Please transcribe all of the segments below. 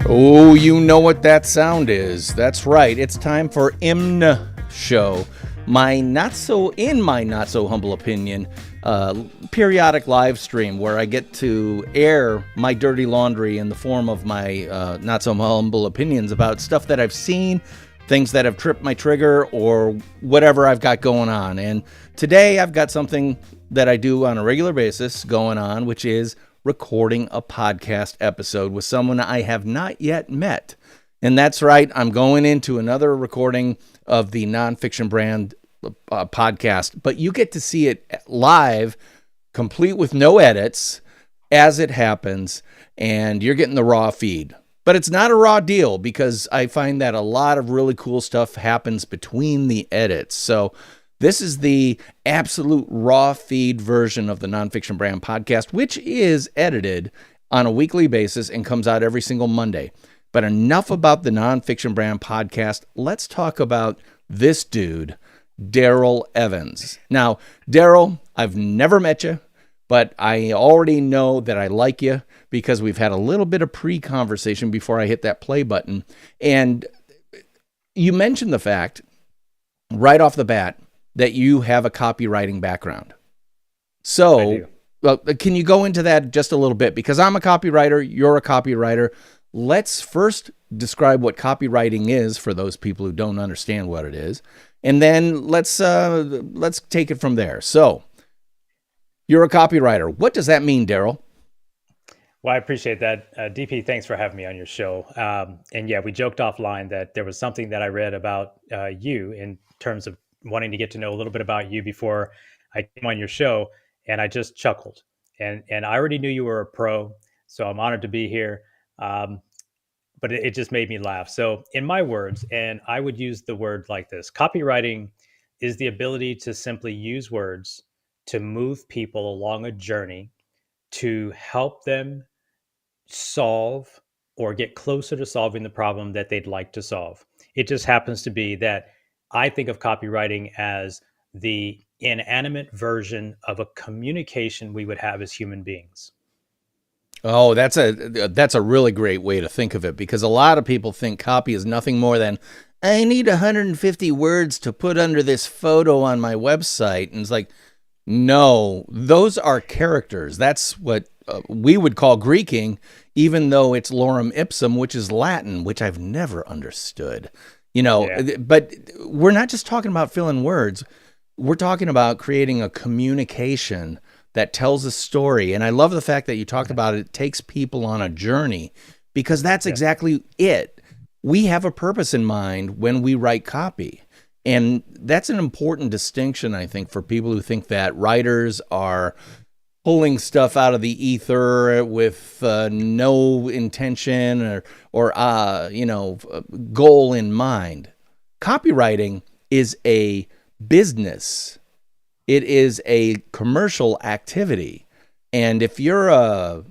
Oh, you know what that sound is. That's right. It's time for IMNSHOW, my not so humble opinion, periodic live stream where I get to air my dirty laundry in the form of my not so humble opinions about stuff that I've seen, things that have tripped my trigger, or whatever I've got going on. And today I've got something that I do on a regular basis going on, which is recording a podcast episode with someone I have not yet met. And that's right, I'm going into another recording of the Nonfiction Brand podcast, but you get to see it live, complete with no edits, as it happens, and you're getting the raw feed. But it's not a raw deal because I find that a lot of really cool stuff happens between the edits. So this is the absolute raw feed version of the Nonfiction Brand podcast, which is edited on a weekly basis and comes out every single Monday. But enough about the Nonfiction Brand podcast. Let's talk about this dude, Darrell Evans. Now, Daryl, I've never met you, but I already know that I like you because we've had a little bit of pre-conversation before I hit that play button. And you mentioned the fact right off the bat that you have a copywriting background. So, well, can you go into that just a little bit? Because I'm a copywriter, you're a copywriter. Let's first describe what copywriting is for those people who don't understand what it is. And then let's take it from there. So, you're a copywriter. What does that mean, Daryl? Well, I appreciate that. DP, thanks for having me on your show. And yeah, we joked offline that there was something that I read about you in terms of wanting to get to know a little bit about you before I came on your show. And I just chuckled. And I already knew you were a pro, so I'm honored to be here. But it just made me laugh. So in my words, and I would use the word like this, copywriting is the ability to simply use words to move people along a journey to help them solve or get closer to solving the problem that they'd like to solve. It just happens to be that I think of copywriting as the inanimate version of a communication we would have as human beings. Oh, that's a really great way to think of it, because a lot of people think copy is nothing more than, I need 150 words to put under this photo on my website. And it's like, no, those are characters. That's what we would call Greeking, even though it's lorem ipsum, which is Latin, which I've never understood. But we're not just talking about filling words. We're talking about creating a communication that tells a story. And I love the fact that you talked about it takes people on a journey, because that's exactly it. We have a purpose in mind when we write copy. And that's an important distinction, I think, for people who think that writers are pulling stuff out of the ether with no intention or goal in mind. Copywriting is a business. It is a commercial activity. And if you're a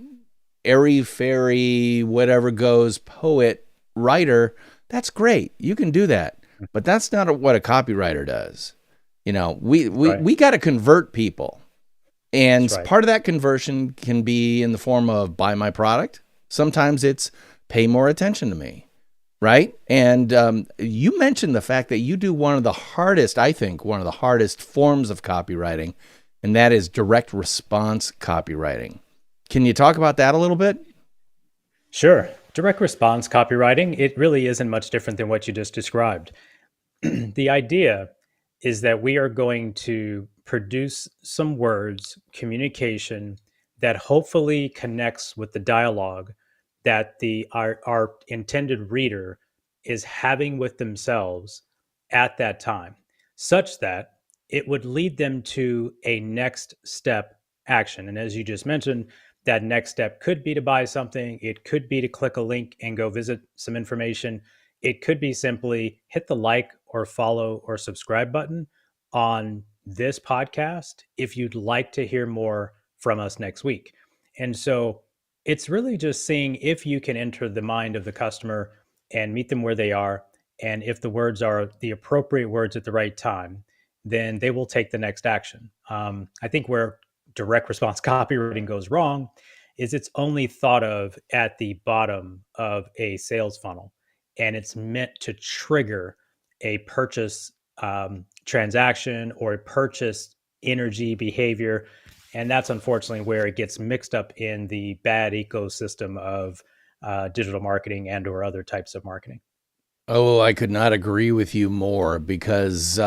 airy-fairy, whatever goes poet writer, that's great. You can do that. But that's not what a copywriter does. We got to convert people. And part of that conversion can be in the form of buy my product. Sometimes it's pay more attention to me, right? And you mentioned the fact that you do one of the hardest forms of copywriting, and that is direct response copywriting. Can you talk about that a little bit? Sure. Direct response copywriting, it really isn't much different than what you just described. The idea is that we are going to produce some words, communication that hopefully connects with the dialogue that our intended reader is having with themselves at that time, such that it would lead them to a next step action. And as you just mentioned, that next step could be to buy something. It could be to click a link and go visit some information. It could be simply hit the like or follow or subscribe button on this podcast if you'd like to hear more from us next week. And so it's really just seeing if you can enter the mind of the customer and meet them where they are. And if the words are the appropriate words at the right time, then they will take the next action. I think where direct response copywriting goes wrong is it's only thought of at the bottom of a sales funnel, and it's meant to trigger a purchase transaction or a purchase energy behavior. And that's unfortunately where it gets mixed up in the bad ecosystem of digital marketing and or other types of marketing. Oh, I could not agree with you more because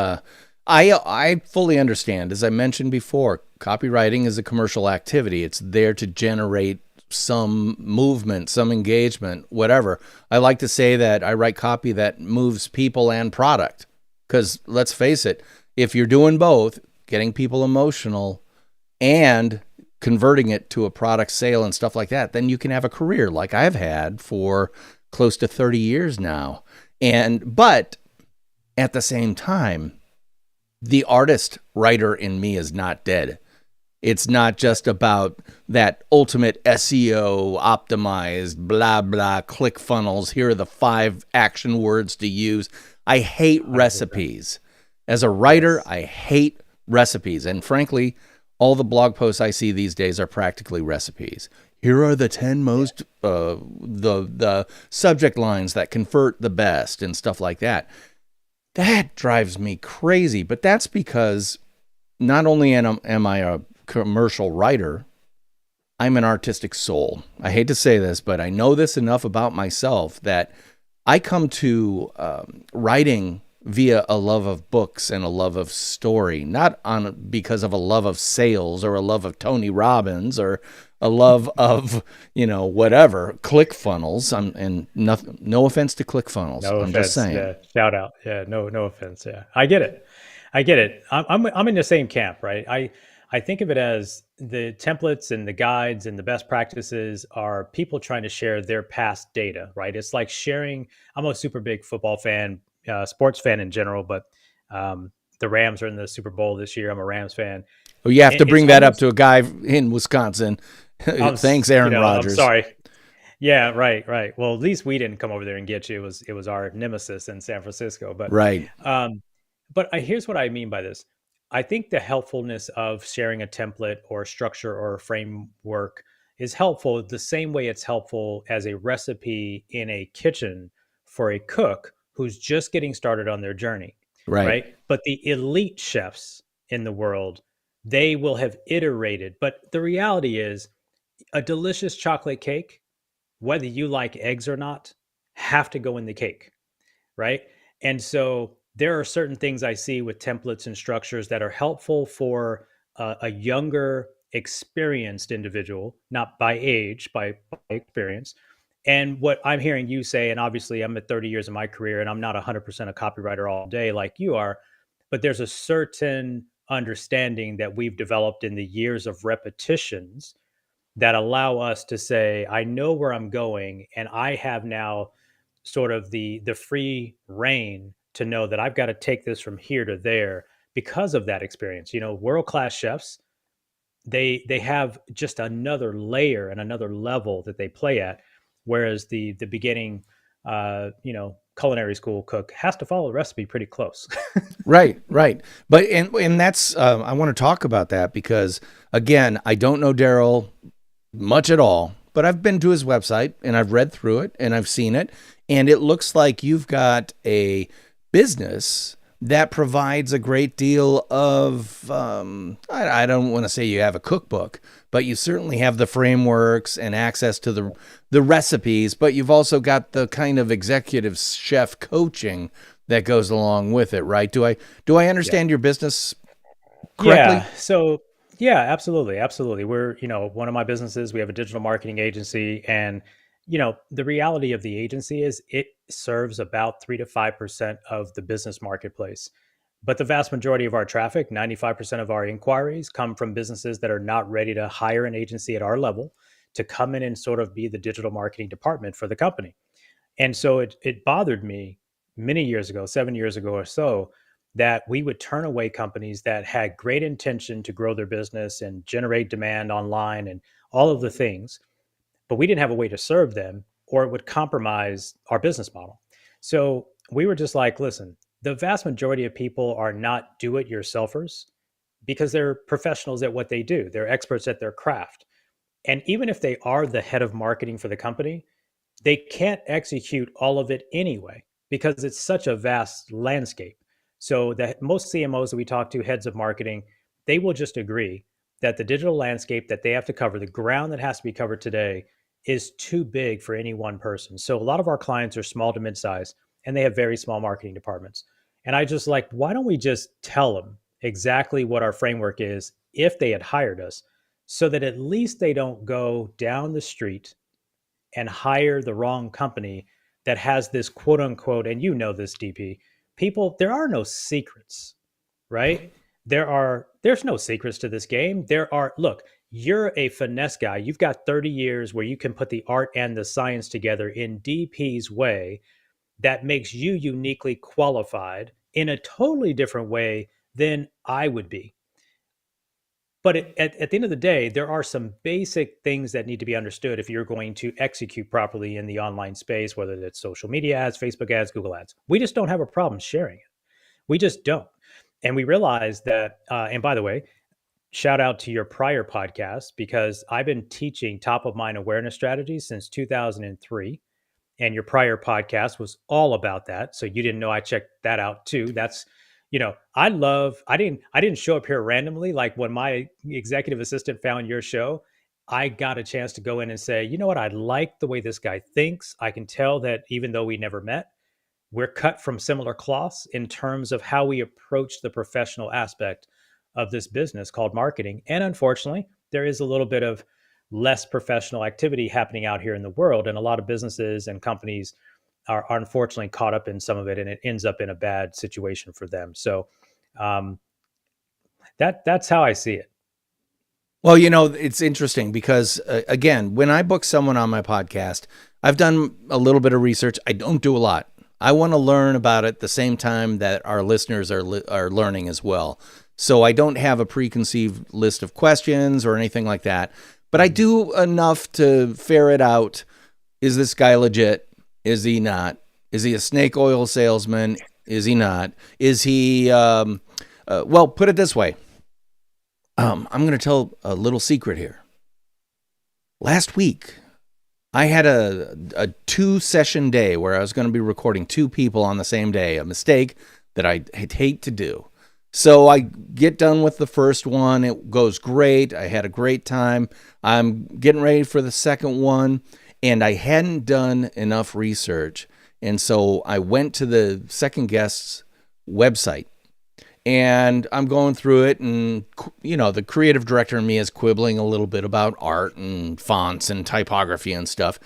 I fully understand. As I mentioned before, copywriting is a commercial activity. It's there to generate some movement, some engagement, whatever. I like to say that I write copy that moves people and product. Because let's face it, if you're doing both, getting people emotional and converting it to a product sale and stuff like that, then you can have a career like I've had for close to 30 years now. But at the same time, the artist writer in me is not dead. It's not just about that ultimate SEO optimized, blah, blah, click funnels. Here are the 5 action words to use. I hate recipes. As a writer, I hate recipes. And frankly, all the blog posts I see these days are practically recipes. Here are the 10 most, the subject lines that convert the best and stuff like that. That drives me crazy. But that's because not only am I a commercial writer, I'm an artistic soul. I hate to say this, but I know this enough about myself that I come to writing via a love of books and a love of story, not because of a love of sales or a love of Tony Robbins or a love of, whatever, click funnels. And nothing, no offense to click funnels. No I'm offense. just saying. Yeah. Shout out. Yeah. No offense. Yeah. I get it. I'm in the same camp, right? I think of it as the templates and the guides and the best practices are people trying to share their past data, right? It's like sharing. I'm a super big football fan, sports fan in general, but the Rams are in the Super Bowl this year. I'm a Rams fan. Well, you have to bring It's that up almost, to a guy in Wisconsin. Thanks, Aaron Rodgers. I'm sorry. Yeah, right. Well, at least we didn't come over there and get you. It was our nemesis in San Francisco. Right. Here's what I mean by this. I think the helpfulness of sharing a template or a structure or a framework is helpful the same way it's helpful as a recipe in a kitchen for a cook who's just getting started on their journey, Right. right? But the elite chefs in the world, they will have iterated. But the reality is a delicious chocolate cake, whether you like eggs or not, have to go in the cake, right? And so there are certain things I see with templates and structures that are helpful for a younger, experienced individual, not by age, by experience. And what I'm hearing you say, and obviously I'm at 30 years of my career and I'm not 100% a copywriter all day like you are, but there's a certain understanding that we've developed in the years of repetitions that allow us to say, I know where I'm going, and I have now sort of the free reign to know that I've got to take this from here to there because of that experience. World class chefs, they have just another layer and another level that they play at, whereas the beginning, culinary school cook has to follow the recipe pretty close. Right. But and that's I want to talk about that because again, I don't know Daryl much at all, but I've been to his website and I've read through it and I've seen it, and it looks like you've got a business that provides a great deal of I don't want to say you have a cookbook, but you certainly have the frameworks and access to the recipes, but you've also got the kind of executive chef coaching that goes along with it, right? Do I understand your business correctly? Yeah. So yeah, absolutely. We're, one of my businesses, we have a digital marketing agency, and the reality of the agency is it serves about 3 to 5% of the business marketplace. But the vast majority of our traffic, 95% of our inquiries, come from businesses that are not ready to hire an agency at our level to come in and sort of be the digital marketing department for the company. And so it bothered me many years ago, 7 years ago or so, that we would turn away companies that had great intention to grow their business and generate demand online and all of the things, but we didn't have a way to serve them, or it would compromise our business model. So we were just like, listen, the vast majority of people are not do-it-yourselfers because they're professionals at what they do. They're experts at their craft. And even if they are the head of marketing for the company, they can't execute all of it anyway because it's such a vast landscape. So that most CMOs that we talk to, heads of marketing, they will just agree that the digital landscape that they have to cover, the ground that has to be covered today, is too big for any one person. So a lot of our clients are small to mid-size, and they have very small marketing departments. And I just like, why don't we just tell them exactly what our framework is if they had hired us, so that at least they don't go down the street and hire the wrong company that has this quote unquote, and you know this, DP, people, there are no secrets, right? There's no secrets to this game. Look, you're a finesse guy. You've got 30 years where you can put the art and the science together in DP's way that makes you uniquely qualified in a totally different way than I would be. But at the end of the day, there are some basic things that need to be understood if you're going to execute properly in the online space, whether it's social media ads, Facebook ads, Google ads. We just don't have a problem sharing it. We just don't. And we realize that, and by the way, shout out to your prior podcast, because I've been teaching top of mind awareness strategies since 2003. And your prior podcast was all about that. So you didn't know I checked that out too. That's, I didn't show up here randomly. Like when my executive assistant found your show, I got a chance to go in and say, you know what? I like the way this guy thinks. I can tell that even though we never met, we're cut from similar cloths in terms of how we approach the professional aspect of this business called marketing. And unfortunately, there is a little bit of less professional activity happening out here in the world. And a lot of businesses and companies are unfortunately caught up in some of it, and it ends up in a bad situation for them. So um, that's how I see it. Well, it's interesting because, again, when I book someone on my podcast, I've done a little bit of research. I don't do a lot. I want to learn about it the same time that our listeners are learning as well. So I don't have a preconceived list of questions or anything like that. But I do enough to ferret out, is this guy legit? Is he not? Is he a snake oil salesman? Is he not? Is he, well, put it this way. I'm going to tell a little secret here. Last week, I had a 2-session day where I was going to be recording 2 people on the same day, a mistake that I'd hate to do. So I get done with the first one. It goes great. I had a great time. I'm getting ready for the second one, and I hadn't done enough research. And so I went to the second guest's website, and I'm going through it, and, the creative director in me is quibbling a little bit about art and fonts and typography and stuff.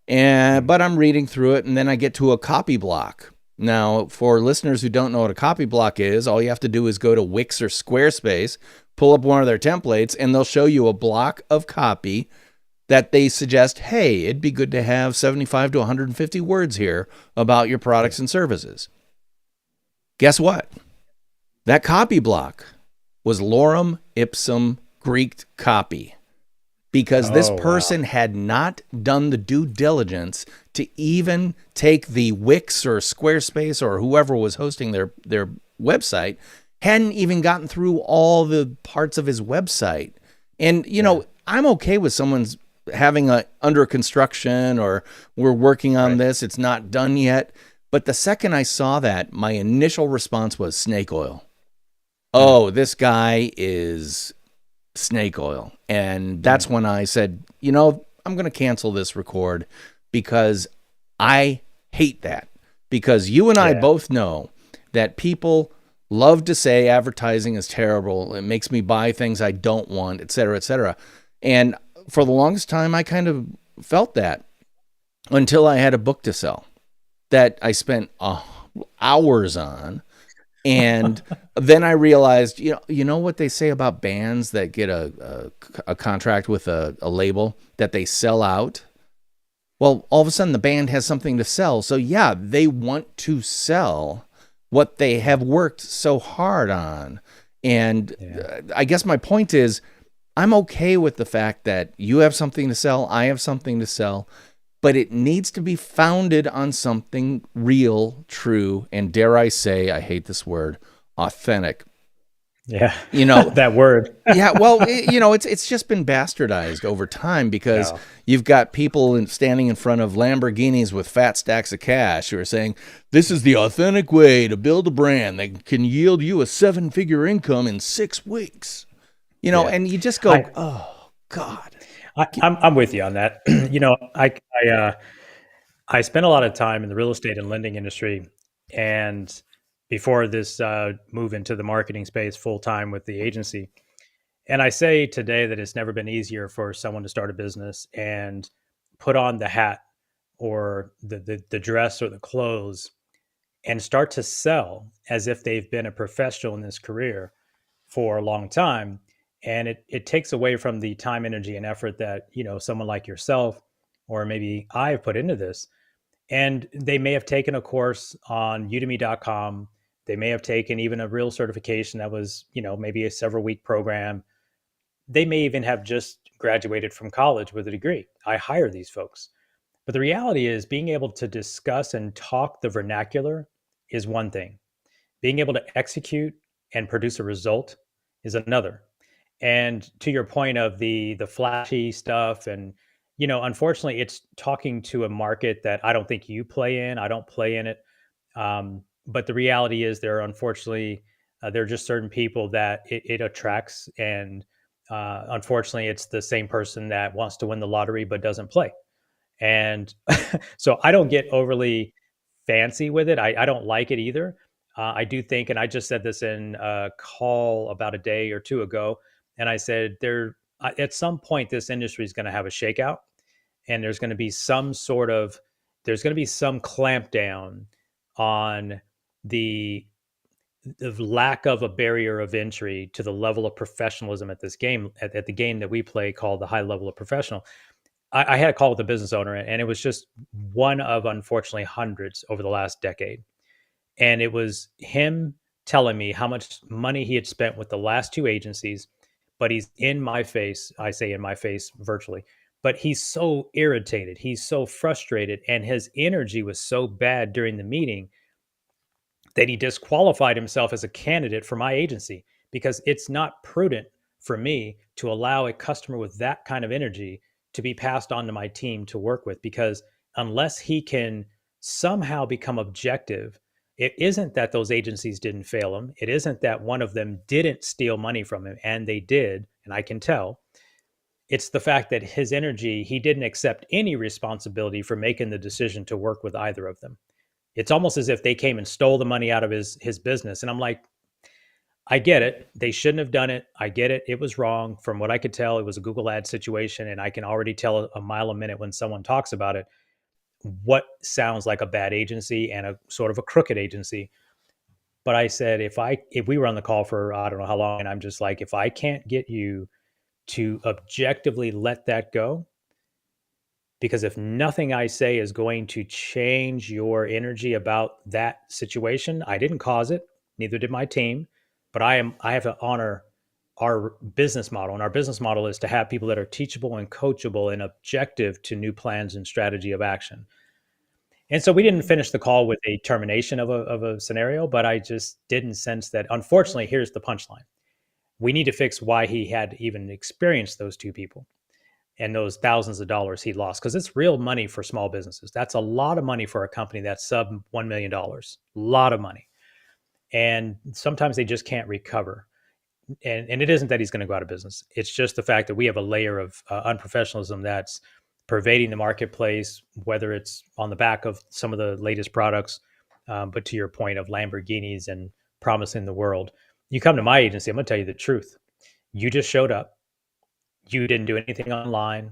But I'm reading through it, and then I get to a copy block. Now, for listeners who don't know what a copy block is, all you have to do is go to Wix or Squarespace, pull up one of their templates, and they'll show you a block of copy that they suggest, hey, it'd be good to have 75 to 150 words here about your products and services. Guess what? That copy block was lorem ipsum Greek copy, because this person had not done the due diligence to even take the Wix or Squarespace or whoever was hosting their website, hadn't even gotten through all the parts of his website. And, I'm okay with someone's having a under construction, or we're working on this, it's not done yet. But the second I saw that, my initial response was snake oil. Oh, this guy is snake oil. And that's when I said, I'm going to cancel this record, because I hate that. Because you and I both know that people love to say advertising is terrible. It makes me buy things I don't want, et cetera, et cetera. And for the longest time, I kind of felt that until I had a book to sell that I spent hours on. And then I realized, you know what they say about bands that get a contract with a label, that they sell out? Well, all of a sudden the band has something to sell. So yeah, they want to sell what they have worked so hard on. And I guess my point is, I'm okay with the fact that you have something to sell, I have something to sell, but it needs to be founded on something real, true, and dare I say, I hate this word, authentic. Yeah. You know, That word. yeah, well, it's just been bastardized over time because Yeah. you've got people standing in front of Lamborghinis with fat stacks of cash who are saying, this is the authentic way to build a brand that can yield you a 7-figure income in 6 weeks. Yeah. And you just I, go, oh, God. I'm with you on that. I spent a lot of time in the real estate and lending industry, and before this move into the marketing space full time with the agency. And I say today that it's never been easier for someone to start a business and put on the hat or the dress or the clothes and start to sell as if they've been a professional in this career for a long time. And it takes away from the time, energy, and effort that, someone like yourself or maybe I've put into this. And they may have taken a course on udemy.com. They may have taken even a real certification that was, maybe a several week program. They may even have just graduated from college with a degree. I hire these folks. But the reality is, being able to discuss and talk the vernacular is one thing. Being able to execute and produce a result is another. And to your point of the flashy stuff, and unfortunately, it's talking to a market that I don't think you play in. I don't play in it. But the reality is, there are just certain people that it attracts, and unfortunately, it's the same person that wants to win the lottery but doesn't play. And so I don't get overly fancy with it. I don't like it either. I do think, and I just said this in a call about a day or two ago, and I said at some point this industry is going to have a shakeout, and there's going to be some clamp down on the the lack of a barrier of entry to the level of professionalism at this game at the game that we play called the high level of professional. I had a call with the business owner, and it was just one of unfortunately hundreds over the last decade. And it was him telling me how much money he had spent with the last two agencies, but he's in my face. I say in my face virtually, but he's so irritated. He's so frustrated. And his energy was so bad during the meeting that he disqualified himself as a candidate for my agency because it's not prudent for me to allow a customer with that kind of energy to be passed on to my team to work with, because unless he can somehow become objective, it isn't that those agencies didn't fail him. It isn't that one of them didn't steal money from him, and they did, and I can tell. It's the fact that his energy, he didn't accept any responsibility for making the decision to work with either of them. It's almost as if they came and stole the money out of his business. And I'm like, I get it. They shouldn't have done it. I get it. It was wrong. From what I could tell, it was a Google ad situation. And I can already tell a mile a minute when someone talks about it, what sounds like a bad agency and a sort of a crooked agency. But I said, if we were on the call for, I don't know how long, and I'm just like, if I can't get you to objectively let that go, because if nothing I say is going to change your energy about that situation, I didn't cause it, neither did my team, but I have to honor our business model. And our business model is to have people that are teachable and coachable and objective to new plans and strategy of action. And so we didn't finish the call with a termination of a scenario, but I just didn't sense that. Unfortunately, here's the punchline. We need to fix why he had even experienced those two people and those thousands of dollars he lost, because it's real money for small businesses. That's a lot of money for a company that's sub $1 million. A lot of money. And sometimes they just can't recover. And it isn't that he's going to go out of business. It's just the fact that we have a layer of unprofessionalism that's pervading the marketplace, whether it's on the back of some of the latest products, but to your point of Lamborghinis and promising the world. You come to my agency, I'm going to tell you the truth. You just showed up. You didn't do anything online,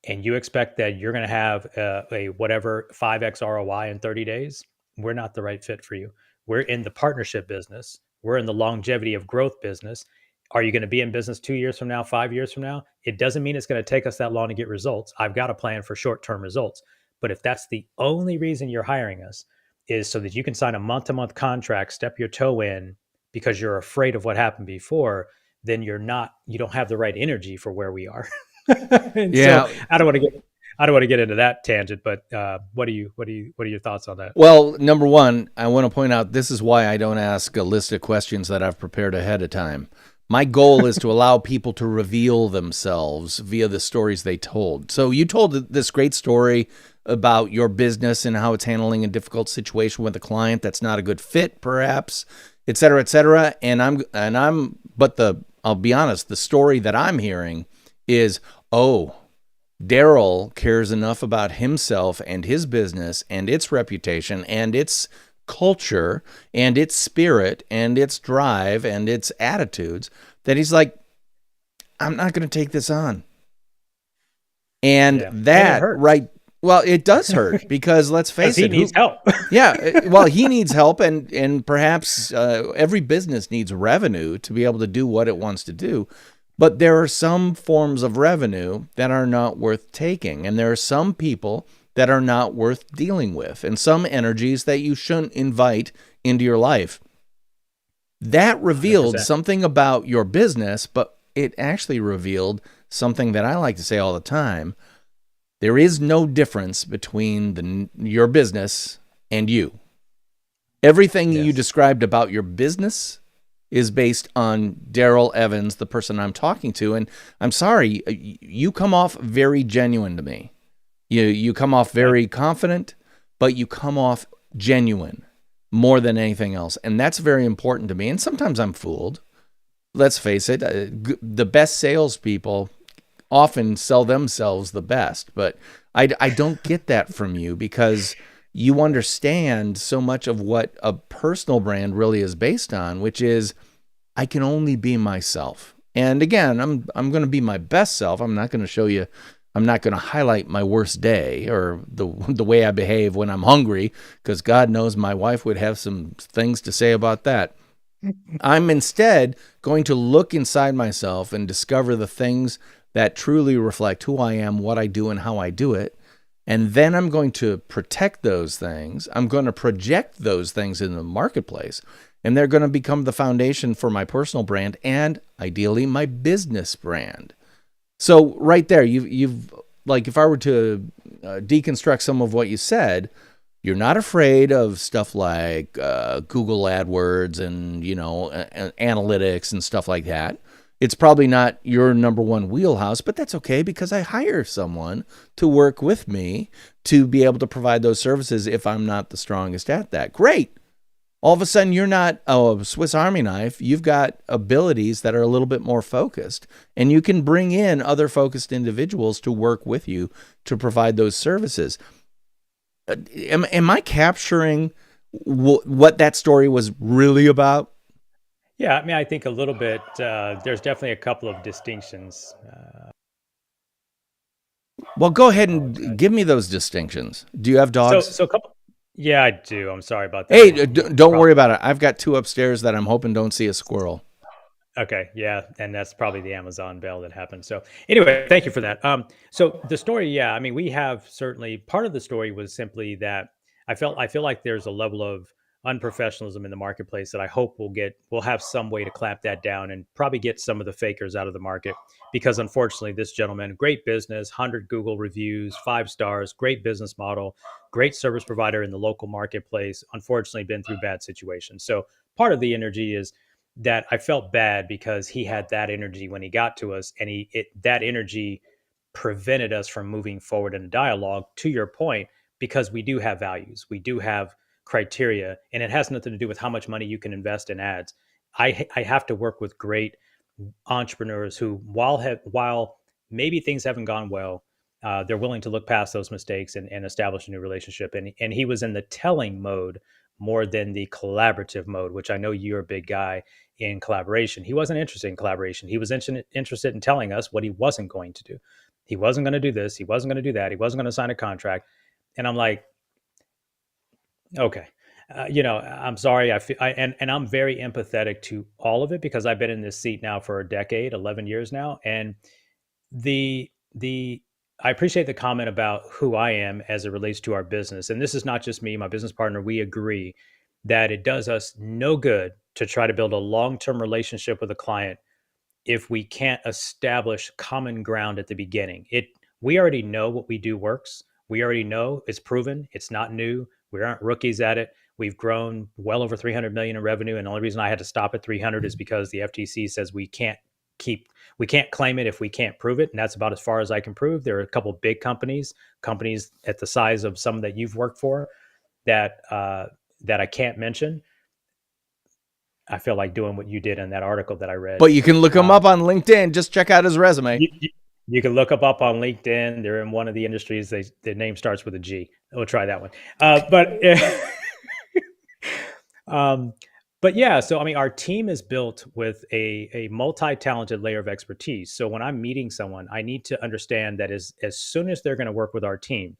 and you expect that you're going to have a whatever 5x ROI in 30 days. We're not the right fit for you. We're in the partnership business. We're in the longevity of growth business. Are you going to be in business 2 years from now, 5 years from now? It doesn't mean it's going to take us that long to get results. I've got a plan for short-term results. But if that's the only reason you're hiring us is so that you can sign a month-to-month contract, step your toe in because you're afraid of what happened before, then you don't have the right energy for where we are. And so Yeah. I don't want to get into that tangent, but what are your thoughts on that? Well, number one, I want to point out this is why I don't ask a list of questions that I've prepared ahead of time. My goal is to allow people to reveal themselves via the stories they told. So you told this great story about your business and how it's handling a difficult situation with a client that's not a good fit, perhaps, et cetera, et cetera. I'll be honest, the story that I'm hearing is, oh, Daryl cares enough about himself and his business and its reputation and its culture and its spirit and its drive and its attitudes that he's like, I'm not going to take this on. And that, and right? Well, it does hurt because let's face it, he needs help. Yeah, well, he needs help, and perhaps every business needs revenue to be able to do what it wants to do. But there are some forms of revenue that are not worth taking, and there are some people that are not worth dealing with, and some energies that you shouldn't invite into your life. That revealed 100%. something about your business, but it actually revealed something that I like to say all the time. There is no difference between your business and you. Everything you described about your business is based on Darrell Evans, the person I'm talking to. And I'm sorry, you come off very genuine to me. You come off very confident, but you come off genuine more than anything else. And that's very important to me. And sometimes I'm fooled. Let's face it, the best salespeople often sell themselves the best. But I don't get that from you because you understand so much of what a personal brand really is based on, which is I can only be myself. And again, I'm going to be my best self. I'm not going to show you, I'm not going to highlight my worst day or the way I behave when I'm hungry, because God knows my wife would have some things to say about that. I'm instead going to look inside myself and discover the things that truly reflect who I am, what I do, and how I do it. And then I'm going to protect those things. I'm going to project those things in the marketplace. And they're going to become the foundation for my personal brand and ideally my business brand. So right there, you've like, if I were to deconstruct some of what you said, you're not afraid of stuff like Google AdWords and, analytics and stuff like that. It's probably not your number one wheelhouse, but that's okay because I hire someone to work with me to be able to provide those services if I'm not the strongest at that. Great. All of a sudden, you're not a Swiss Army knife. You've got abilities that are a little bit more focused, and you can bring in other focused individuals to work with you to provide those services. Am I capturing what that story was really about? Yeah, I mean, I think a little bit. There's definitely a couple of distinctions. Well, go ahead and give me those distinctions. Do you have dogs? So a couple. Yeah, I do. I'm sorry about that. Hey, don't worry about it. I've got two upstairs that I'm hoping don't see a squirrel. Okay, yeah, and that's probably the Amazon bell that happened. So anyway, thank you for that. So the story, yeah, I mean, we have certainly part of the story was simply that I feel like there's a level of unprofessionalism in the marketplace that I hope we'll have some way to clamp that down and probably get some of the fakers out of the market because unfortunately, this gentleman, great business, 100 Google reviews, 5 stars, great business model, great service provider in the local marketplace, unfortunately, been through bad situations. So part of the energy is that I felt bad because he had that energy when he got to us, and that energy prevented us from moving forward in a dialogue. To your point, because we do have values, we do have criteria, and it has nothing to do with how much money you can invest in ads. I have to work with great entrepreneurs who, while maybe things haven't gone well, they're willing to look past those mistakes and establish a new relationship. And he was in the telling mode more than the collaborative mode, which I know you're a big guy in collaboration. He wasn't interested in collaboration. He was interested in telling us what he wasn't going to do. He wasn't going to do this. He wasn't going to do that. He wasn't going to sign a contract. And I'm like, okay, I'm sorry. And I'm very empathetic to all of it because I've been in this seat now for a decade, 11 years now. And the I appreciate the comment about who I am as it relates to our business. And this is not just me, my business partner. We agree that it does us no good to try to build a long-term relationship with a client if we can't establish common ground at the beginning. We already know what we do works. We already know it's proven. It's not new. We aren't rookies at it. We've grown well over 300 million in revenue. And the only reason I had to stop at 300 is because the FTC says we can't claim it if we can't prove it. And that's about as far as I can prove. There are a couple of big companies at the size of some that you've worked for that I can't mention. I feel like doing what you did in that article that I read. But you can look him up on LinkedIn. Just check out his resume. You can look up on LinkedIn. They're in one of the industries. Their name starts with a G. We'll try that one. But yeah, so I mean, our team is built with a multi-talented layer of expertise. So when I'm meeting someone, I need to understand that as soon as they're going to work with our team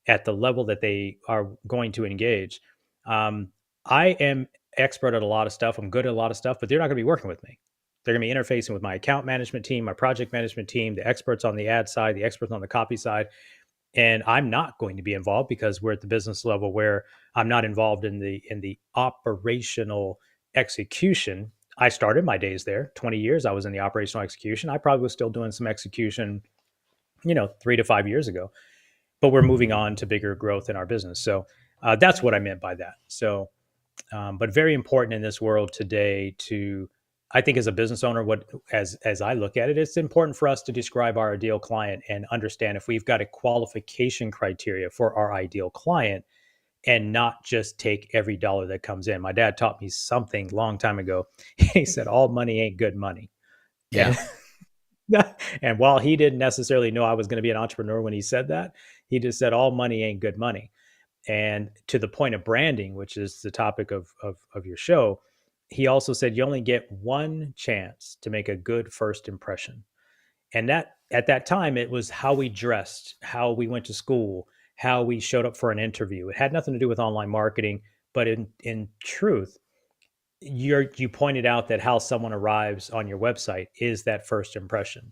at the level that they are going to engage, I am expert at a lot of stuff. I'm good at a lot of stuff, but they're not going to be working with me. They're going to be interfacing with my account management team, my project management team, the experts on the ad side, the experts on the copy side. And I'm not going to be involved because we're at the business level where I'm not involved in the operational execution. I started my days there, 20 years. I was in the operational execution. I probably was still doing some execution, 3 to 5 years ago, but we're moving on to bigger growth in our business. So that's what I meant by that. So, but very important in this world today I think as a business owner, as I look at it, it's important for us to describe our ideal client and understand if we've got a qualification criteria for our ideal client and not just take every dollar that comes in. My dad taught me something long time ago. He said, all money ain't good money. Yeah. And while he didn't necessarily know I was going to be an entrepreneur when he said that, he just said, all money ain't good money. And to the point of branding, which is the topic of your show, he also said you only get one chance to make a good first impression. And that at that time, it was how we dressed, how we went to school, how we showed up for an interview. It had nothing to do with online marketing, but in truth, you pointed out that how someone arrives on your website is that first impression.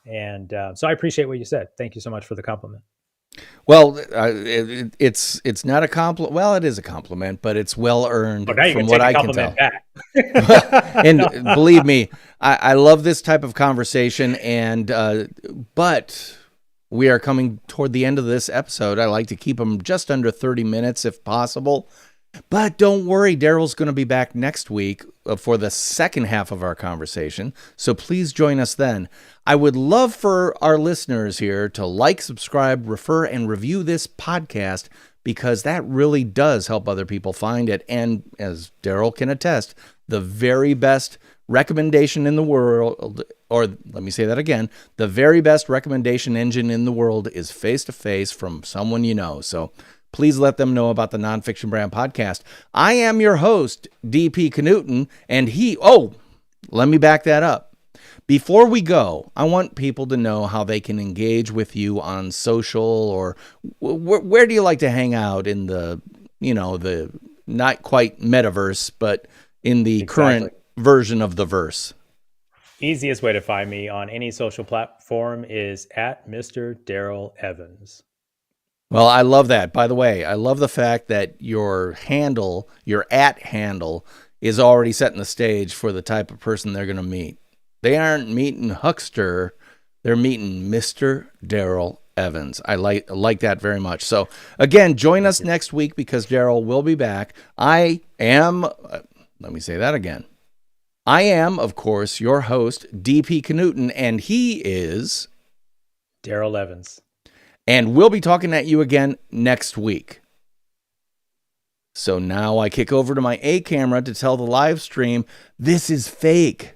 And so I appreciate what you said. Thank you so much for the compliment. Well, it's not a compliment. Well, it is a compliment, but it's well earned from what I can tell. And believe me, I love this type of conversation. And but we are coming toward the end of this episode. I like to keep them just under 30 minutes if possible. But don't worry, Daryl's going to be back next week for the second half of our conversation, so please join us then. I would love for our listeners here to like, subscribe, refer, and review this podcast because that really does help other people find it. And as Daryl can attest, the very best recommendation in the world, or let me say that again, the very best recommendation engine in the world is face-to-face from someone you know. So please let them know about the Nonfiction Brand podcast. I am your host, DP Knudten, and let me back that up. Before we go, I want people to know how they can engage with you on social, or where do you like to hang out in the not quite metaverse, but in the current version of the verse? Easiest way to find me on any social platform is at Mr. Darrell Evans. Well, I love that. By the way, I love the fact that your handle, your @ handle, is already setting the stage for the type of person they're going to meet. They aren't meeting Huckster. They're meeting Mr. Darrell Evans. I like that very much. So, again, join us next week because Daryl will be back. I am, let me say that again. I am, of course, your host, DP Knudten, and he is Darrell Evans. And we'll be talking at you again next week. So now I kick over to my A camera to tell the live stream, this is fake.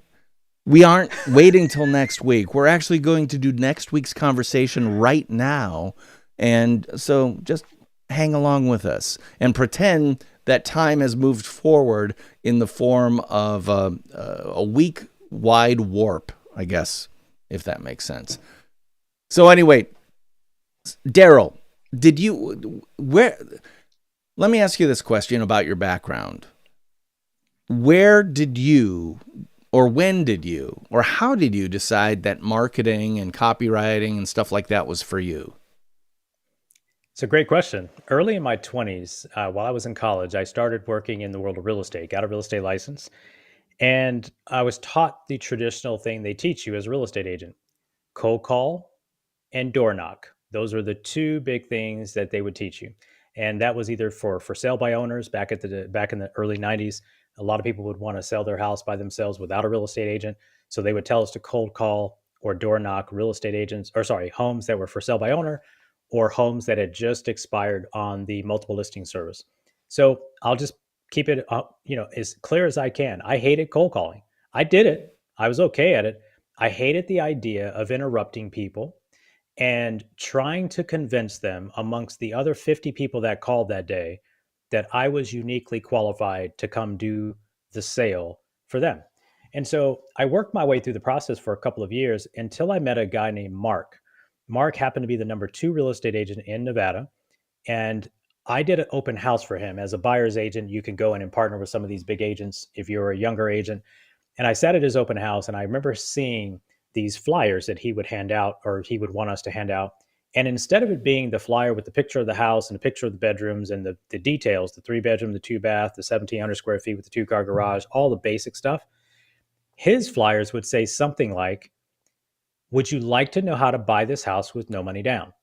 We aren't waiting till next week. We're actually going to do next week's conversation right now. And so just hang along with us and pretend that time has moved forward in the form of a week-wide warp, I guess, if that makes sense. So anyway, Daryl, let me ask you this question about your background. When did you, or how did you decide that marketing and copywriting and stuff like that was for you? It's a great question. Early in my 20s, while I was in college, I started working in the world of real estate, got a real estate license, and I was taught the traditional thing they teach you as a real estate agent. Cold call, and door knock. Those are the two big things that they would teach you. And that was either for sale by owners back back in the early 90s. A lot of people would want to sell their house by themselves without a real estate agent. So they would tell us to cold call or door knock real estate agents, or sorry, homes that were for sale by owner or homes that had just expired on the multiple listing service. So I'll just keep it up, as clear as I can. I hated cold calling. I did it. I was okay at it. I hated the idea of interrupting people and trying to convince them amongst the other 50 people that called that day that I was uniquely qualified to come do the sale for them. And so I worked my way through the process for a couple of years until I met a guy named Mark. Mark happened to be the number 2 real estate agent in Nevada. And I did an open house for him. As a buyer's agent, you can go in and partner with some of these big agents if you're a younger agent. And I sat at his open house and I remember seeing these flyers that he would hand out, or he would want us to hand out. And instead of it being the flyer with the picture of the house and a picture of the bedrooms and the details, the 3-bedroom, the 2-bath, the 1,700 square feet with the 2-car garage, all the basic stuff, his flyers would say something like, would you like to know how to buy this house with no money down?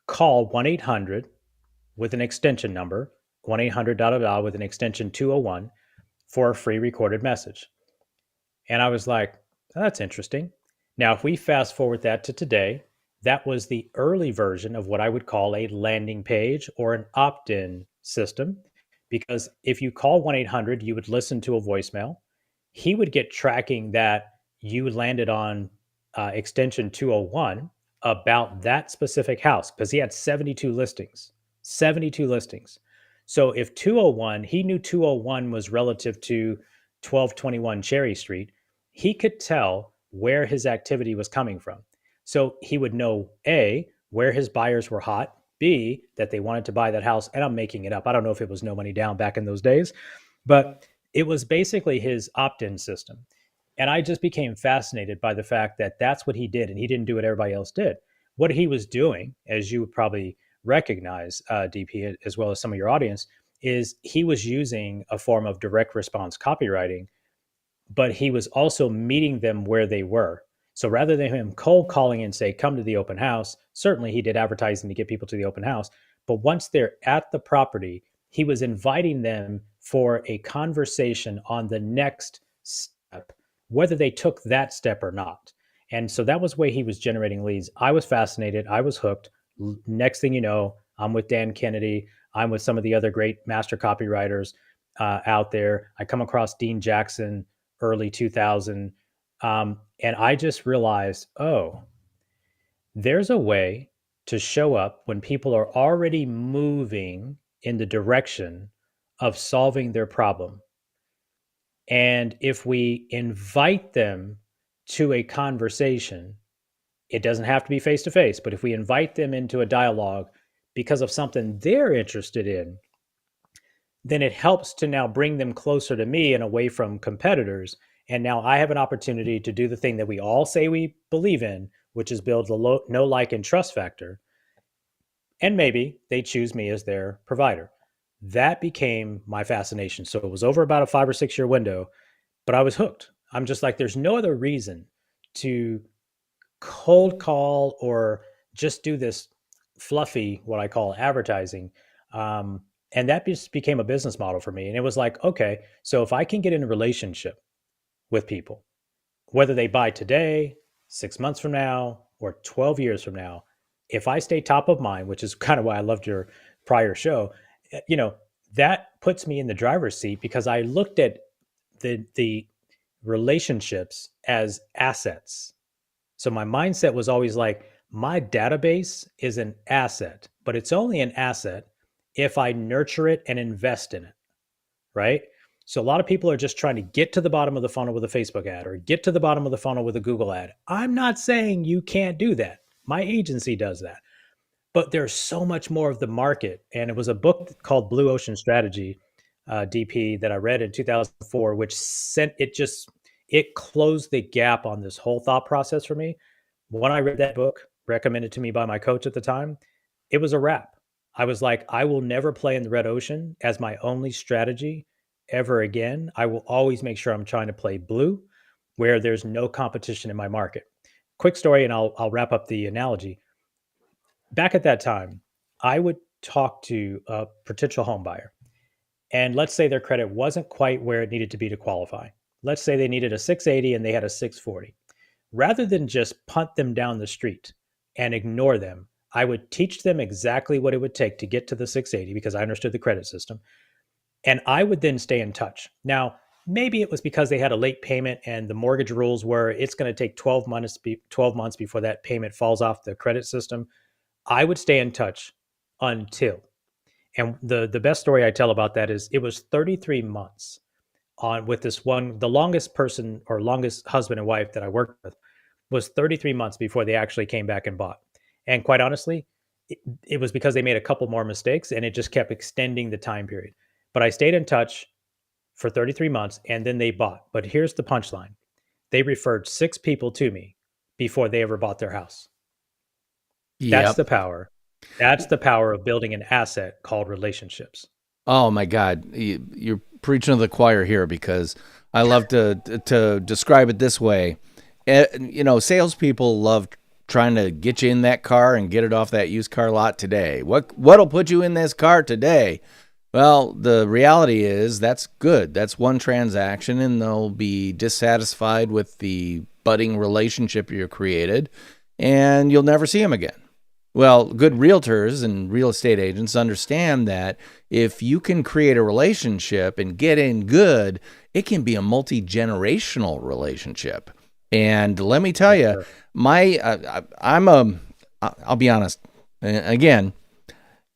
Call 1-800 with an extension number, 1-800 with an extension 201 for a free recorded message. And I was like, oh, that's interesting. Now, if we fast forward that to today, that was the early version of what I would call a landing page or an opt-in system. Because if you call 1-800, you would listen to a voicemail. He would get tracking that you landed on extension 201 about that specific house because he had 72 listings. 72 listings. So if 201, he knew 201 was relative to 1221 Cherry Street, he could tell where his activity was coming from. So he would know A, where his buyers were hot, B, that they wanted to buy that house. And I'm making it up. I don't know if it was no money down back in those days, but it was basically his opt-in system. And I just became fascinated by the fact that that's what he did. And he didn't do what everybody else did. What he was doing, as you would probably recognize, DP, as well as some of your audience, is he was using a form of direct response copywriting, but he was also meeting them where they were. So rather than him cold calling and say, come to the open house, certainly he did advertising to get people to the open house. But once they're at the property, he was inviting them for a conversation on the next step, whether they took that step or not. And so that was the way he was generating leads. I was fascinated. I was hooked. Next thing you know, I'm with Dan Kennedy. I'm with some of the other great master copywriters out there. I come across Dean Jackson, early 2000. And I just realized, oh, there's a way to show up when people are already moving in the direction of solving their problem. And if we invite them to a conversation, it doesn't have to be face to face, but if we invite them into a dialogue because of something they're interested in, then it helps to now bring them closer to me and away from competitors. And now I have an opportunity to do the thing that we all say we believe in, which is build the know, like, and trust factor. And maybe they choose me as their provider. That became my fascination. So it was over about a 5 or 6 year window, but I was hooked. I'm just like, there's no other reason to cold call or just do this fluffy, what I call advertising. And that just became a business model for me. And it was like, okay, so if I can get in a relationship with people, whether they buy today, 6 months from now, or 12 years from now, if I stay top of mind, which is kind of why I loved your prior show, that puts me in the driver's seat because I looked at the relationships as assets. So my mindset was always like, my database is an asset, but it's only an asset if I nurture it and invest in it, right? So a lot of people are just trying to get to the bottom of the funnel with a Facebook ad or get to the bottom of the funnel with a Google ad. I'm not saying you can't do that. My agency does that. But there's so much more of the market. And it was a book called Blue Ocean Strategy, DP, that I read in 2004, which it closed the gap on this whole thought process for me. When I read that book, recommended to me by my coach at the time, it was a wrap. I was like, I will never play in the red ocean as my only strategy ever again. I will always make sure I'm trying to play blue where there's no competition in my market. quick story, and I'll wrap up the analogy. Back at that time, I would talk to a potential home buyer, and let's say their credit wasn't quite where it needed to be to qualify. Let's say they needed a 680 and they had a 640. Rather than just punt them down the street and ignore them, I would teach them exactly what it would take to get to the 680 because I understood the credit system. And I would then stay in touch. Now, maybe it was because they had a late payment and the mortgage rules were it's going to take 12 months before that payment falls off the credit system. I would stay in touch until. And the best story I tell about that is it was 33 months on with this one, the longest person or longest husband and wife that I worked with was 33 months before they actually came back and bought. And quite honestly, it was because they made a couple more mistakes and it just kept extending the time period. But I stayed in touch for 33 months and then they bought. But here's the punchline. They referred 6 people to me before they ever bought their house. That's Yep. the power. That's the power of building an asset called relationships. Oh my God, you're preaching to the choir here because I love to describe it this way. Salespeople love trying to get you in that car and get it off that used car lot today. What'll put you in this car today? Well, the reality is that's good. That's one transaction, and they'll be dissatisfied with the budding relationship you created, and you'll never see them again. Well, good realtors and real estate agents understand that if you can create a relationship and get in good, it can be a multi-generational relationship. And let me tell you, I'll be honest. Again,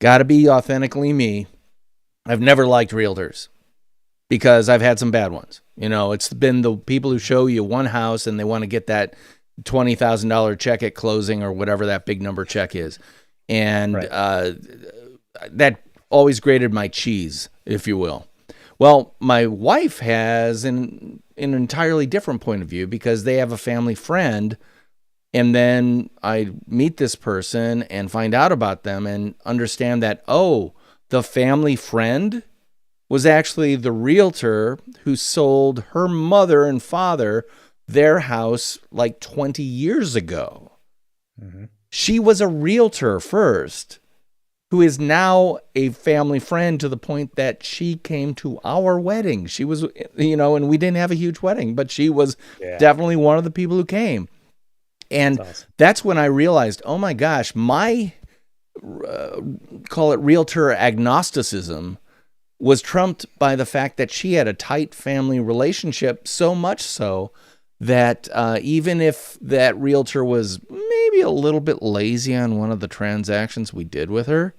got to be authentically me. I've never liked realtors because I've had some bad ones. It's been the people who show you one house and they want to get that $20,000 check at closing or whatever that big number check is. And right. That always grated my cheese, if you will. Well, my wife has an entirely different point of view because they have a family friend. And then I meet this person and find out about them and understand that, the family friend was actually the realtor who sold her mother and father their house like 20 years ago. Mm-hmm. She was a realtor first, who is now a family friend to the point that she came to our wedding. She was, and we didn't have a huge wedding, but she was definitely one of the people who came. And that's when I realized, oh my gosh, my, call it realtor agnosticism, was trumped by the fact that she had a tight family relationship, so much so that even if that realtor was maybe a little bit lazy on one of the transactions we did with her,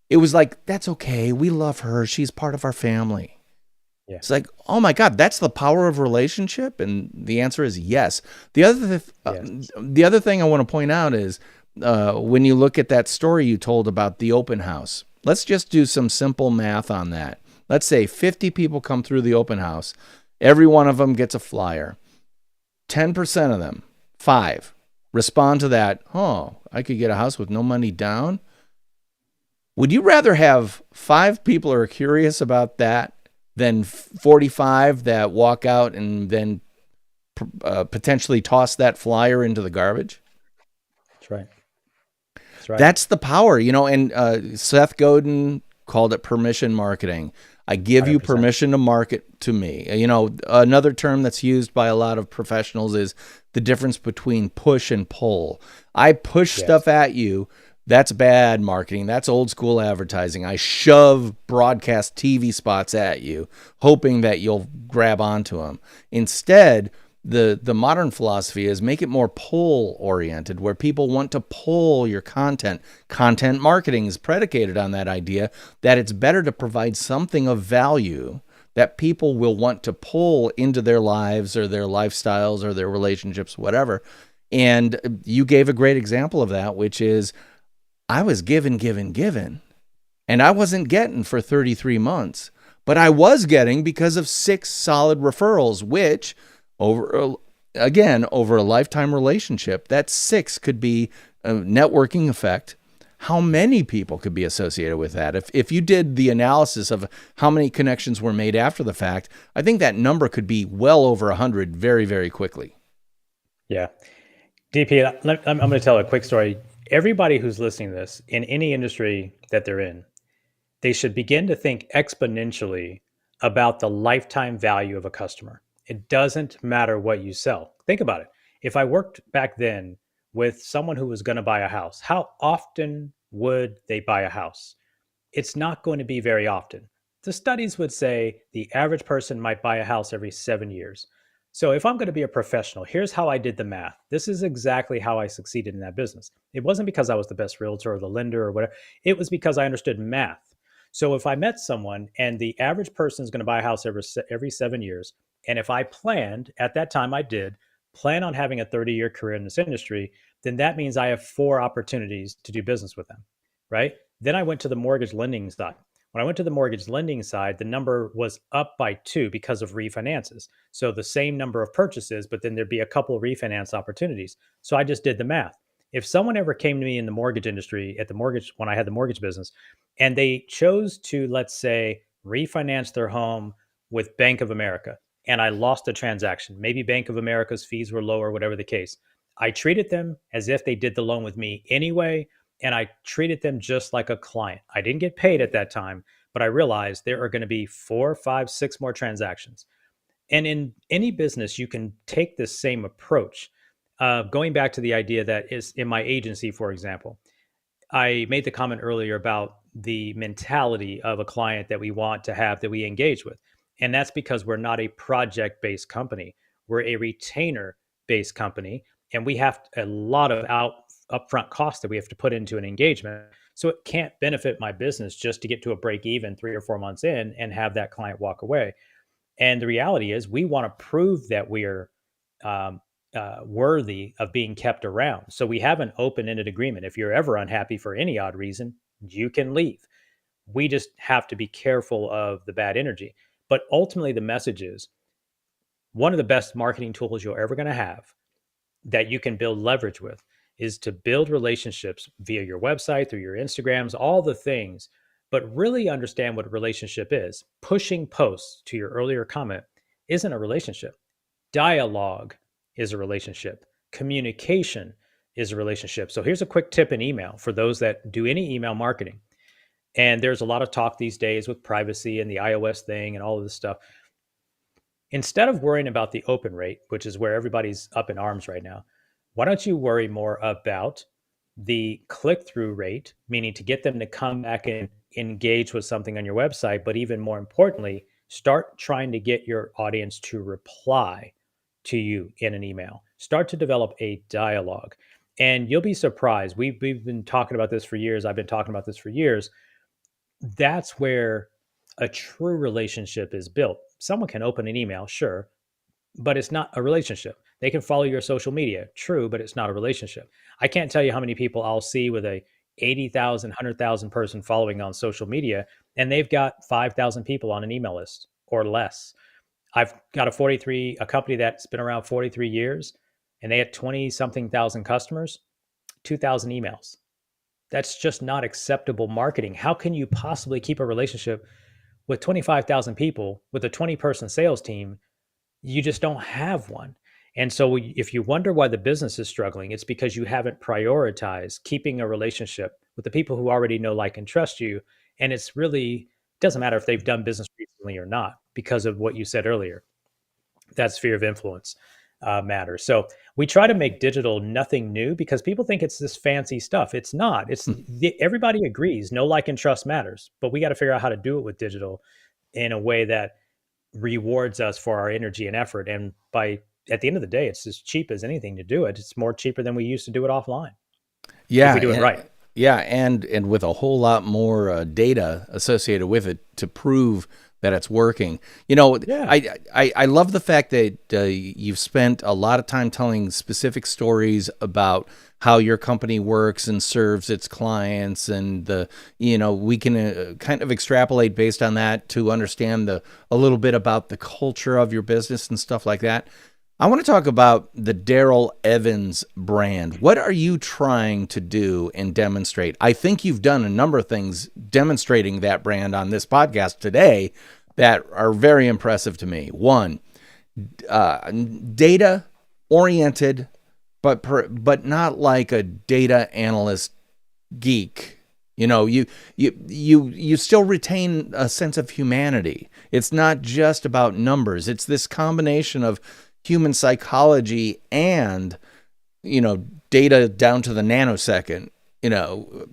it was like, that's okay. We love her. She's part of our family. Yeah. It's like, oh my God, that's the power of relationship. And the answer is yes. The other thing I want to point out is when you look at that story you told about the open house, let's just do some simple math on that. Let's say 50 people come through the open house. Every one of them gets a flyer. 10% of them, 5, respond to that, I could get a house with no money down. Would you rather have 5 people who are curious about that than 45 that walk out and then potentially toss that flyer into the garbage? That's right. That's the power, and Seth Godin called it permission marketing. I give 100%. You permission to market to me. Another term that's used by a lot of professionals is the difference between push and pull. I push stuff at you. That's bad marketing. That's old school advertising. I shove broadcast TV spots at you, hoping that you'll grab onto them. Instead, the modern philosophy is make it more pull oriented, where people want to pull your content. Content marketing is predicated on that idea that it's better to provide something of value that people will want to pull into their lives or their lifestyles or their relationships, whatever. And you gave a great example of that, which is I was given, and I wasn't getting for 33 months, but I was getting because of 6 solid referrals, which over a lifetime relationship, that 6 could be a networking effect. How many people could be associated with that? If you did the analysis of how many connections were made after the fact, I think that number could be well over 100 very, very quickly. Yeah. DP, I'm going to tell a quick story. Everybody who's listening to this in any industry that they're in, they should begin to think exponentially about the lifetime value of a customer. It doesn't matter what you sell. Think about it. If I worked back then with someone who was going to buy a house, how often would they buy a house? It's not going to be very often. The studies would say the average person might buy a house every 7 years. So if I'm going to be a professional, here's how I did the math. This is exactly how I succeeded in that business. It wasn't because I was the best realtor or the lender or whatever. It was because I understood math. So if I met someone and the average person is going to buy a house every 7 years, and if I planned, at that time I did, plan on having a 30-year career in this industry, then that means I have 4 opportunities to do business with them, right? Then I went to the mortgage lending side. When I went to the mortgage lending side, the number was up by 2 because of refinances. So the same number of purchases, but then there'd be a couple refinance opportunities. So I just did the math. If someone ever came to me in the mortgage industry when I had the mortgage business, and they chose to, let's say, refinance their home with Bank of America, and I lost the transaction, maybe Bank of America's fees were lower, whatever the case, I treated them as if they did the loan with me anyway, and I treated them just like a client. I didn't get paid at that time, but I realized there are going to be 4, 5, 6 more transactions. And in any business, you can take this same approach. Going back to the idea that is in my agency, for example, I made the comment earlier about the mentality of a client that we want to have that we engage with. And that's because we're not a project-based company. We're a retainer-based company, and we have a lot of upfront costs that we have to put into an engagement. So it can't benefit my business just to get to a break even 3 or 4 months in and have that client walk away. And the reality is we want to prove that we're worthy of being kept around. So we have an open-ended agreement. If you're ever unhappy for any odd reason, you can leave. We just have to be careful of the bad energy. But ultimately, the message is one of the best marketing tools you're ever going to have that you can build leverage with is to build relationships via your website, through your Instagrams, all the things, but really understand what a relationship is. Pushing posts, to your earlier comment, isn't a relationship. Dialogue is a relationship. Communication is a relationship. So here's a quick tip in email for those that do any email marketing. And there's a lot of talk these days with privacy and the iOS thing and all of this stuff. Instead of worrying about the open rate, which is where everybody's up in arms right now, why don't you worry more about the click-through rate, meaning to get them to come back and engage with something on your website, but even more importantly, start trying to get your audience to reply to you in an email. Start to develop a dialogue. And you'll be surprised. We've been talking about this for years. I've been talking about this for years. That's where a true relationship is built. Someone can open an email, sure, but it's not a relationship. They can follow your social media, true, but it's not a relationship. I can't tell you how many people I'll see with a 80,000, 100,000 person following on social media, and they've got 5,000 people on an email list or less. I've got a company that's been around 43 years, and they had 20 something thousand customers, 2,000 emails. That's just not acceptable marketing. How can you possibly keep a relationship with 25,000 people with a 20-person sales team? You just don't have one. And so if you wonder why the business is struggling, it's because you haven't prioritized keeping a relationship with the people who already know, like, and trust you. And it's really doesn't matter if they've done business recently or not, because of what you said earlier. That sphere of influence matters. So we try to make digital nothing new because people think it's this fancy stuff. It's not. Everybody agrees, no, like, and trust matters, but we got to figure out how to do it with digital in a way that rewards us for our energy and effort. And at the end of the day, it's as cheap as anything to do it. It's more cheaper than we used to do it offline. Yeah, if we do it right. Yeah, and with a whole lot more data associated with it to prove that it's working. You know, yeah. I love the fact that you've spent a lot of time telling specific stories about how your company works and serves its clients, and we can kind of extrapolate based on that to understand a little bit about the culture of your business and stuff like that. I want to talk about the Darrell Evans brand. What are you trying to do and demonstrate? I think you've done a number of things demonstrating that brand on this podcast today that are very impressive to me. One, data-oriented but not like a data analyst geek. You know, you still retain a sense of humanity. It's not just about numbers. It's this combination of human psychology and, you know, data down to the nanosecond, you know,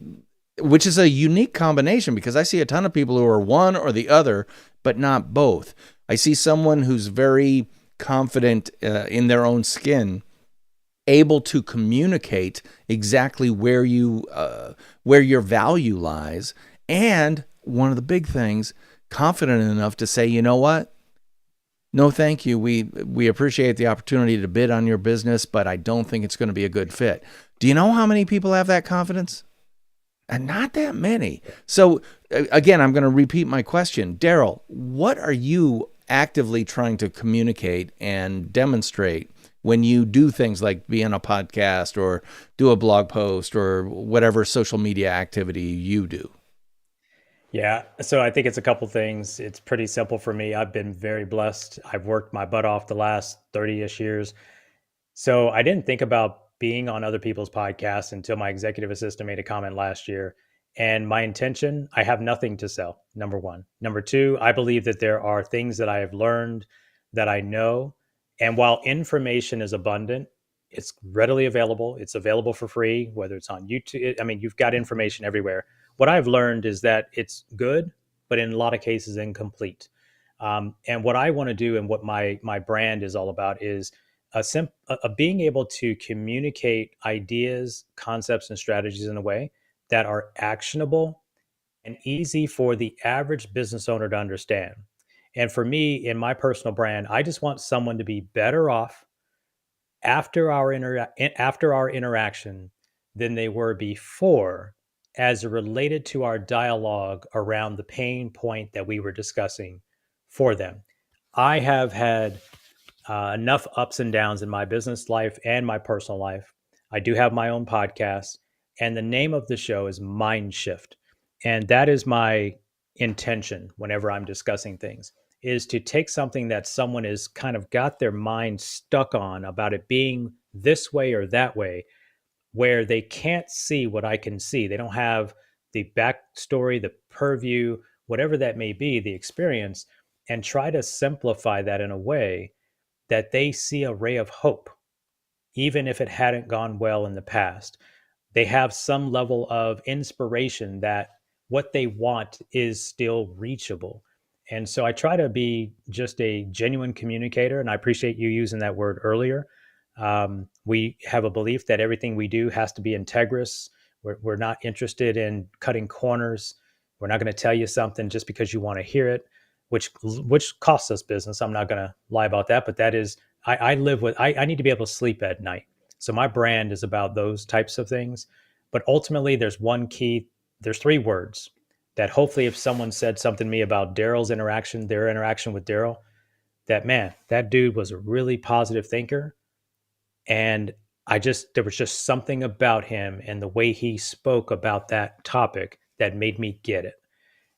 which is a unique combination, because I see a ton of people who are one or the other, but not both. I see someone who's very confident in their own skin, able to communicate exactly where your value lies, and one of the big things, confident enough to say, you know what? No, thank you. We appreciate the opportunity to bid on your business, but I don't think it's going to be a good fit. Do you know how many people have that confidence? And not that many. So again, I'm going to repeat my question. Daryl, what are you actively trying to communicate and demonstrate when you do things like be on a podcast or do a blog post or whatever social media activity you do? Yeah, so I think it's a couple things. It's pretty simple for me. I've been very blessed. I've worked my butt off the last 30-ish years. So I didn't think about being on other people's podcasts until my executive assistant made a comment last year. And my intention, I have nothing to sell, number one. Number two, I believe that there are things that I have learned that I know. And while information is abundant, it's readily available. It's available for free, whether it's on YouTube. I mean, you've got information everywhere. What I've learned is that it's good, but in a lot of cases, incomplete. And what I want to do and what my brand is all about is being able to communicate ideas, concepts, and strategies in a way that are actionable and easy for the average business owner to understand. And for me, in my personal brand, I just want someone to be better off after our interaction than they were before, as it related to our dialogue around the pain point that we were discussing for them. I have had enough ups and downs in my business life and my personal life. I do have my own podcast, and the name of the show is Mind Shift. And that is my intention whenever I'm discussing things, is to take something that someone has kind of got their mind stuck on about it being this way or that way, where they can't see what I can see. They don't have the backstory, the purview, whatever that may be, the experience, and try to simplify that in a way that they see a ray of hope, even if it hadn't gone well in the past. They have some level of inspiration that what they want is still reachable. And so I try to be just a genuine communicator, and I appreciate you using that word earlier. We have a belief that everything we do has to be integrous. We're not interested in cutting corners. We're not going to tell you something just because you want to hear it, which costs us business. I'm not going to lie about that, but that is, I need to be able to sleep at night. So my brand is about those types of things. But ultimately, there's three words that hopefully if someone said something to me about their interaction with Daryl, that man, that dude was a really positive thinker. And there was just something about him and the way he spoke about that topic that made me get it.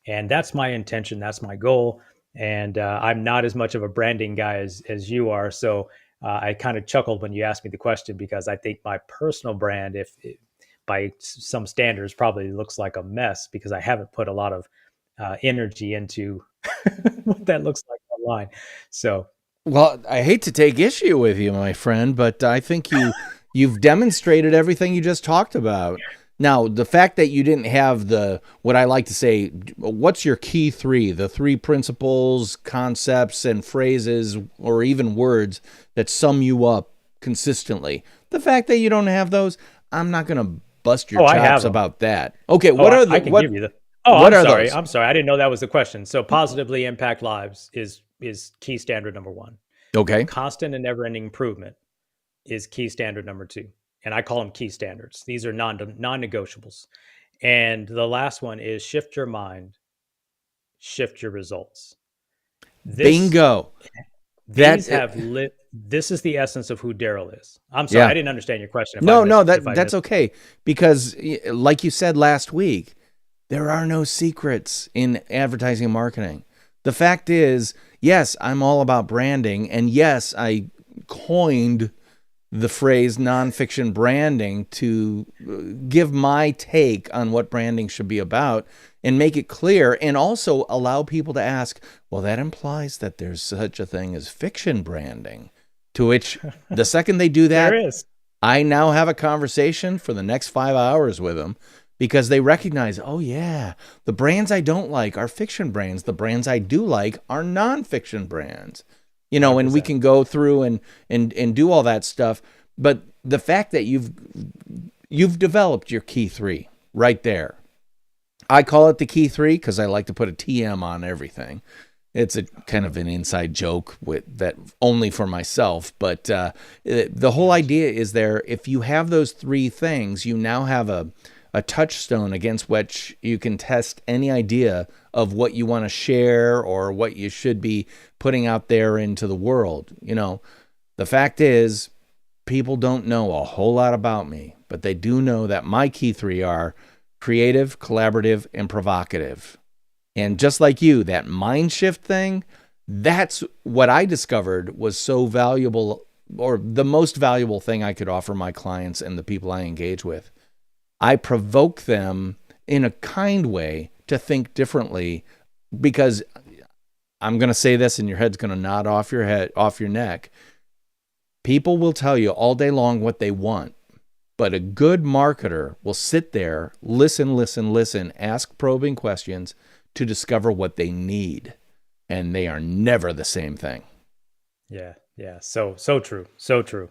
And that's my intention. That's my goal. And I'm not as much of a branding guy as you are. So I kind of chuckled when you asked me the question, because I think my personal brand, by some standards, probably looks like a mess, because I haven't put a lot of energy into what that looks like online. So, well, I hate to take issue with you, my friend, but I think you've demonstrated everything you just talked about. Now, the fact that you didn't have what I like to say, what's your key three, the three principles, concepts, and phrases, or even words that sum you up consistently. The fact that you don't have those, I'm not going to bust your chops about that. Okay, what are the? I can give you the. I'm sorry. I didn't know that was the question. So positively impact lives is key standard number one. Okay. Constant and never-ending improvement is key standard number two. And I call them key standards. These are non-negotiables. And the last one is shift your mind, shift your results. Bingo. This is the essence of who Daryl is. I'm sorry, I didn't understand your question. That's okay. Because like you said last week, there are no secrets in advertising and marketing. The fact is, yes, I'm all about branding. And yes, I coined the phrase nonfiction branding to give my take on what branding should be about and make it clear, and also allow people to ask, well, that implies that there's such a thing as fiction branding, to which the second they do that, There is. I now have a conversation for the next 5 hours with them, because they recognize, oh yeah, the brands I don't like are fiction brands. The brands I do like are nonfiction brands. You know, 100%. And we can go through and do all that stuff. But the fact that you've developed your key three right there. I call it the key three because I like to put a TM on everything. It's a kind of an inside joke with that only for myself. But the whole idea is there, if you have those three things, you now have a touchstone against which you can test any idea of what you want to share or what you should be putting out there into the world. You know, the fact is, people don't know a whole lot about me, but they do know that my key three are creative, collaborative, and provocative. And just like you, that mind shift thing, that's what I discovered was so valuable, or the most valuable thing I could offer my clients and the people I engage with. I provoke them in a kind way to think differently, because I'm going to say this and your head's going to nod off your neck. People will tell you all day long what they want, but a good marketer will sit there, listen, ask probing questions to discover what they need. And they are never the same thing. Yeah. So true.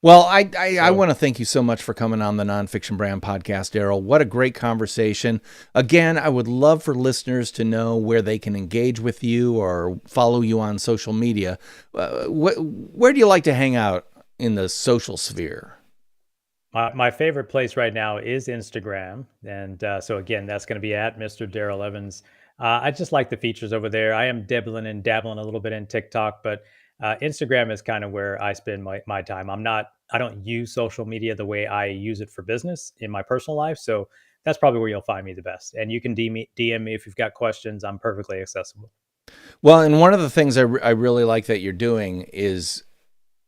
Well, I want to thank you so much for coming on the Nonfiction Brand podcast, Daryl. What a great conversation. Again, I would love for listeners to know where they can engage with you or follow you on social media. Where do you like to hang out in the social sphere? My favorite place right now is Instagram. And so again, that's going to be at Mr. Darrell Evans. I just like the features over there. I am dabbling a little bit in TikTok, but Instagram is kind of where I spend my time. I don't use social media the way I use it for business in my personal life. So that's probably where you'll find me the best. And you can DM me if you've got questions. I'm perfectly accessible. Well, and one of the things I really like that you're doing is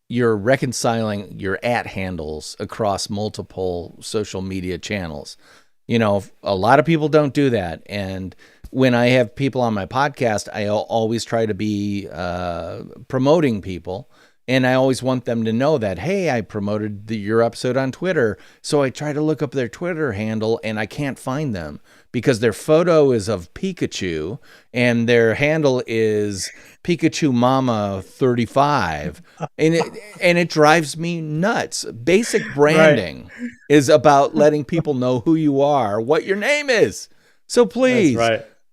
you're reconciling your @ handles across multiple social media channels. You know, a lot of people don't do that. And when I have people on my podcast, I always try to be promoting people. And I always want them to know that, hey, I promoted your episode on Twitter. So I try to look up their Twitter handle and I can't find them because their photo is of Pikachu and their handle is Pikachu Mama 35. And it drives me nuts. Basic branding is about letting people know who you are, what your name is. So please,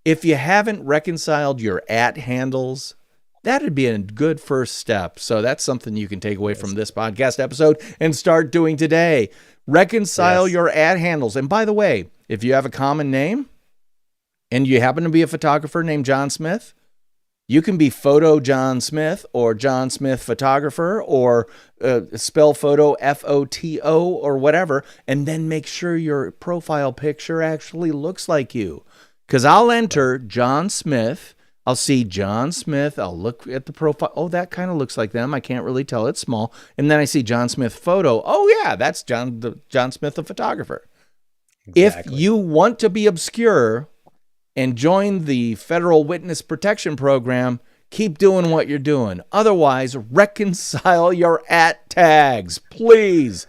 if you haven't reconciled your @ handles, that'd be a good first step. So that's something you can take away from this podcast episode and start doing today. Reconcile your @ handles. And by the way, if you have a common name and you happen to be a photographer named John Smith, you can be Photo John Smith or John Smith Photographer or spell photo FOTO or whatever, and then make sure your profile picture actually looks like you. Because I'll enter John Smith. I'll see John Smith. I'll look at the profile. Oh, that kind of looks like them. I can't really tell. It's small. And then I see John Smith photo. Oh, yeah, that's John Smith, the photographer. Exactly. If you want to be obscure and join the Federal Witness Protection Program, keep doing what you're doing. Otherwise, reconcile your @ tags, please.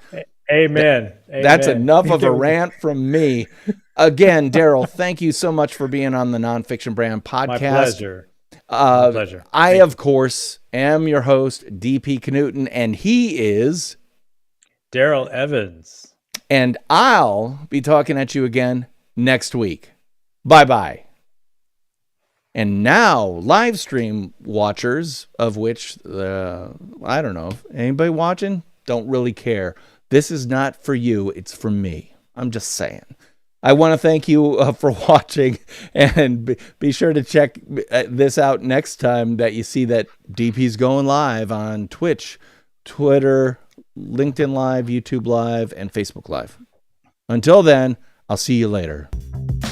Amen. That's enough of a rant from me. Again, Daryl, thank you so much for being on the Nonfiction Brand podcast. My pleasure. My pleasure. I, of course, am your host, DP Knudten, and he is Darrell Evans. And I'll be talking at you again next week. Bye-bye. And now, live stream watchers, of which, I don't know, anybody watching? Don't really care. This is not for you. It's for me. I'm just saying. I want to thank you for watching, and be sure to check this out next time that you see that DP's going live on Twitch, Twitter, LinkedIn Live, YouTube Live, and Facebook Live. Until then, I'll see you later.